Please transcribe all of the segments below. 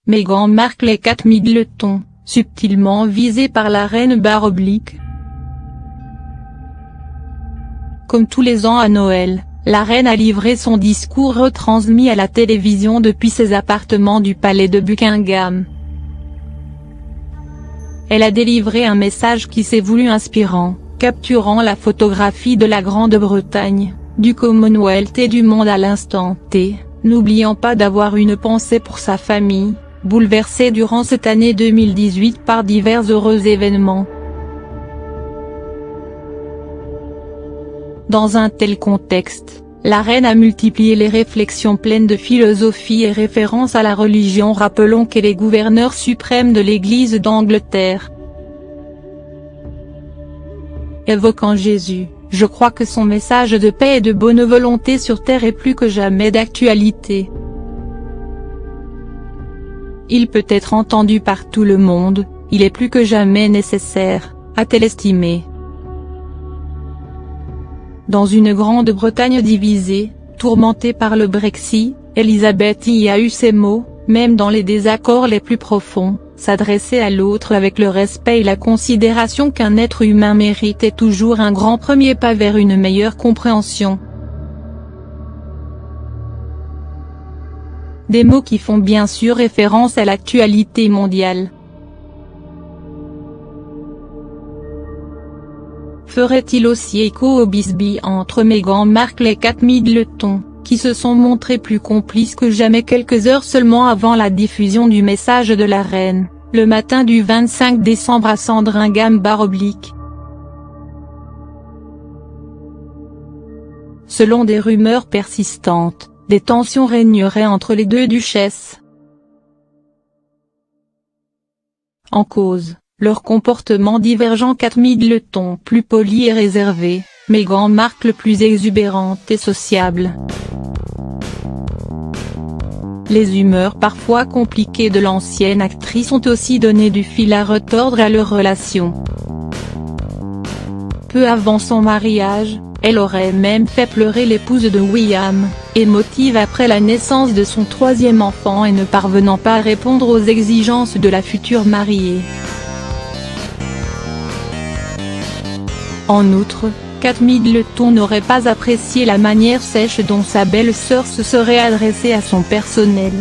Meghan Markle et Kate Middleton, subtilement visés par la reine /. Comme tous les ans à Noël, la reine a livré son discours retransmis à la télévision depuis ses appartements du palais de Buckingham. Elle a délivré un message qui s'est voulu inspirant, capturant la photographie de la Grande-Bretagne, du Commonwealth et du monde à l'instant T, n'oubliant pas d'avoir une pensée pour sa famille, bouleversée durant cette année 2018 par divers heureux événements. Dans un tel contexte, la reine a multiplié les réflexions pleines de philosophie et références à la religion. Rappelons qu'elle est gouverneure suprême de l'Église d'Angleterre. Évoquant Jésus, je crois que son message de paix et de bonne volonté sur terre est plus que jamais d'actualité. Il peut être entendu par tout le monde, il est plus que jamais nécessaire, a-t-elle estimé. Dans une Grande-Bretagne divisée, tourmentée par le Brexit, Elisabeth y a eu ces mots, même dans les désaccords les plus profonds, s'adresser à l'autre avec le respect et la considération qu'un être humain mérite est toujours un grand premier pas vers une meilleure compréhension. Des mots qui font bien sûr référence à l'actualité mondiale. Ferait-il aussi écho au bisbis entre Meghan Markle et Kate Middleton, qui se sont montrés plus complices que jamais quelques heures seulement avant la diffusion du message de la reine, le matin du 25 décembre à Sandringham /. Selon des rumeurs persistantes, des tensions régneraient entre les deux duchesses. En cause, leur comportement divergent. Kate Middleton plus polie et réservée, Meghan Markle plus exubérante et sociable. Les humeurs parfois compliquées de l'ancienne actrice ont aussi donné du fil à retordre à leur relation. Peu avant son mariage, elle aurait même fait pleurer l'épouse de William, émotive après la naissance de son troisième enfant et ne parvenant pas à répondre aux exigences de la future mariée. En outre, Kate Middleton n'aurait pas apprécié la manière sèche dont sa belle-sœur se serait adressée à son personnel.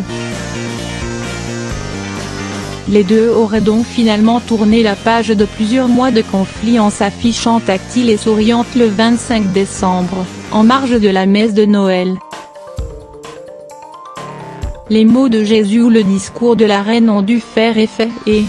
Les deux auraient donc finalement tourné la page de plusieurs mois de conflit en s'affichant tactiles et souriantes le 25 décembre, en marge de la messe de Noël. Les mots de Jésus ou le discours de la reine ont dû faire effet et